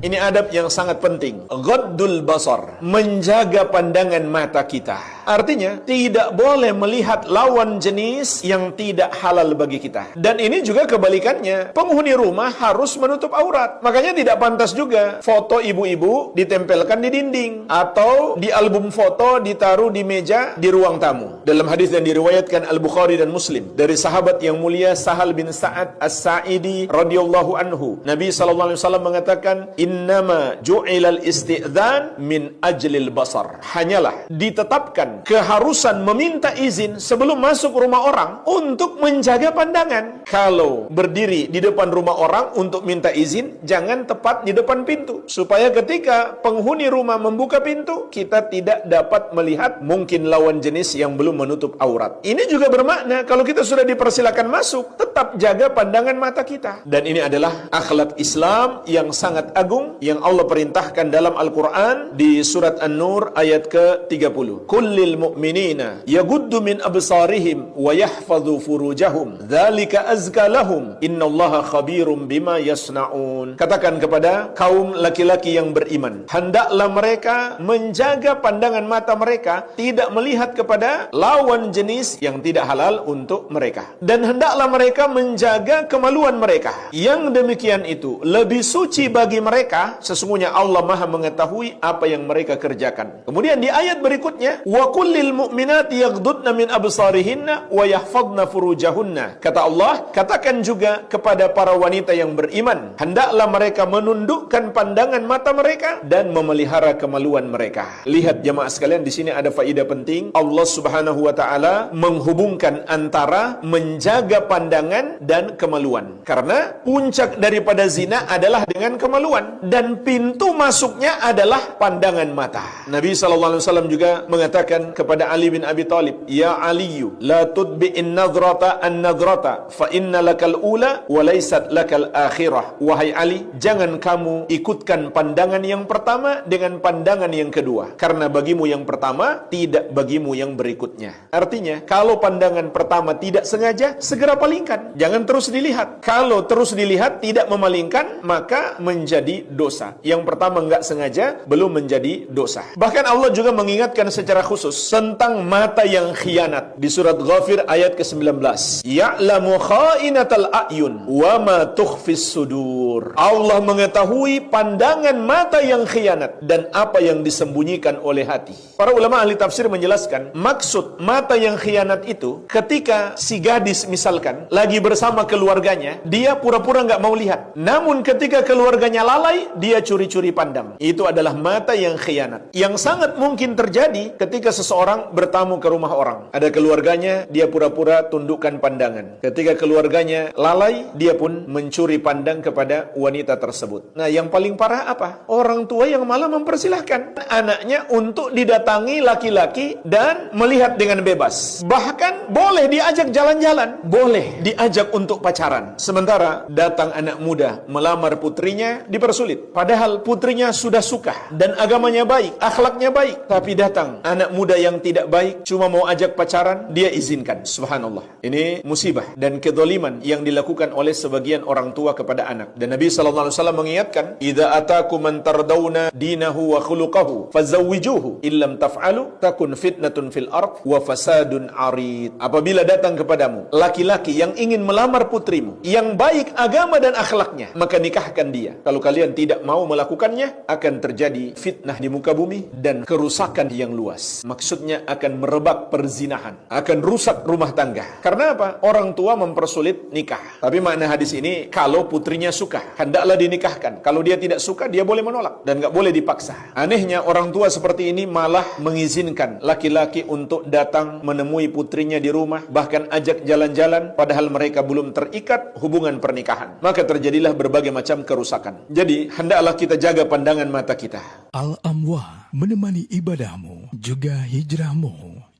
Ini adab yang sangat penting. Ghaddul basar, menjaga pandangan mata kita. Artinya, tidak boleh melihat lawan jenis yang tidak halal bagi kita. Dan ini juga kebalikannya. Penghuni rumah harus menutup aurat. Makanya tidak pantas juga foto ibu-ibu ditempelkan di dinding atau di album foto ditaruh di meja di ruang tamu. Dalam hadis yang diriwayatkan Al-Bukhari dan Muslim dari sahabat yang mulia Sahal bin Sa'ad As-Sa'idi radhiyallahu anhu, Nabi sallallahu alaihi wasallam mengatakan, "Innama ju'ilal isti'dzan min ajlil basar." Hanyalah ditetapkan keharusan meminta izin sebelum masuk rumah orang untuk menjaga pandangan. Kalau berdiri di depan rumah orang untuk minta izin, jangan tepat di depan pintu, supaya ketika penghuni rumah membuka pintu, kita tidak dapat melihat mungkin lawan jenis yang belum menutup aurat. Ini juga bermakna kalau kita sudah dipersilakan masuk, tetap jaga pandangan mata kita. Dan ini adalah akhlak Islam yang sangat agung yang Allah perintahkan dalam Al-Quran di surat An-Nur ayat ke-30. Kullil mu'minina yaguddu min absarihim wa yahfadhu furujahum dzalika azka lahum innallaha khabirum bima yasnaun. Katakan kepada kaum laki-laki yang beriman, hendaklah mereka menjaga pandangan mata mereka, tidak melihat kepada lawan jenis yang tidak halal untuk mereka, dan hendaklah mereka menjaga kemaluan mereka. Yang demikian itu lebih suci bagi mereka, sesungguhnya Allah Maha mengetahui apa yang mereka kerjakan. Kemudian di ayat berikutnya, wa kullil mu'minati yaghdudna min absarihinna wa yahfadna furujahunna. Kata Allah, katakan juga kepada para wanita yang beriman, hendaklah mereka menundukkan pandangan mata mereka dan memelihara kemaluan mereka. Lihat jamaah sekalian, di sini ada faedah penting. Allah Subhanahu wa taala menghubungkan antara menjaga pandangan dan kemaluan. Karena puncak daripada zina adalah dengan kemaluan, dan pintu masuknya adalah pandangan mata. Nabi sallallahu alaihi wasallam juga mengatakan kepada Ali bin Abi Thalib, "Ya Aliyu, la tudbi'in nadrata an-nadrata, fa inna lakal ula wa laysat lakal akhirah." Wahai Ali, jangan kamu ikutkan pandangan yang pertama dengan pandangan yang kedua, karena bagimu yang pertama, tidak bagimu yang berikutnya. Artinya, kalau pandangan pertama tidak sengaja, segera palingkan. Jangan terus dilihat. Kalau terus dilihat tidak memalingkan, maka menjadi dosa. Yang pertama enggak sengaja, belum menjadi dosa. Bahkan Allah juga mengingatkan secara khusus tentang mata yang khianat di surat Ghafir ayat ke-19. Ya'lamu kha'inatal a'yun wa ma tukhfis sudur. Allah mengetahui pandangan mata yang khianat dan apa yang disembunyikan oleh hati. Para ulama ahli tafsir menjelaskan, maksud mata yang khianat itu ketika si gadis misalkan lagi bersama keluarganya, dia pura-pura nggak mau lihat. Namun ketika keluarganya lalai, dia curi-curi pandang. Itu adalah mata yang khianat. Yang sangat mungkin terjadi ketika seseorang bertamu ke rumah orang. Ada keluarganya, dia pura-pura tundukkan pandangan. Ketika keluarganya lalai, dia pun mencuri pandang kepada wanita tersebut. Nah, yang paling parah apa? Orang tua yang malah mempersilahkan anaknya untuk didatangi laki-laki dan melihat dengan bebas. Bahkan boleh diajak jalan-jalan, boleh diajak untuk pacaran. Sementara datang anak muda melamar putrinya, dipersulit. Padahal putrinya sudah suka dan agamanya baik, akhlaknya baik. Tapi datang anak muda yang tidak baik, cuma mau ajak pacaran, dia izinkan. Subhanallah. Ini musibah dan kezaliman yang dilakukan oleh sebagian orang tua kepada anak. Dan Nabi SAW mengingatkan, "Idza atakum man tardawna dinahu wa khuluquhu fazawwijuhu illam taf'alu takun fitnatun fil ard wa fasadun arid." Apabila datang kepadamu laki-laki yang ingin melamar putrimu yang baik agama dan akhlaknya, maka nikahkan dia. Kalau kalian tidak mau melakukannya, akan terjadi fitnah di muka bumi dan kerusakan yang luas. Maksudnya akan merebak perzinahan, akan rusak rumah tangga. Karena apa? Orang tua mempersulit nikah. Tapi makna hadis ini, kalau putrinya suka, hendaklah dinikahkan. Kalau dia tidak suka, dia boleh menolak dan nggak boleh dipaksa. Anehnya orang tua seperti ini malah mengizinkan laki-laki untuk datang menemui putrinya di rumah, bahkan ajak jalan-jalan, padahal mereka belum terikat hubungan pernikahan. Maka terjadilah berbagai macam kerusakan. Jadi hendaklah kita jaga pandangan mata kita. Al-Amwa menemani ibadahmu juga hijrahmu.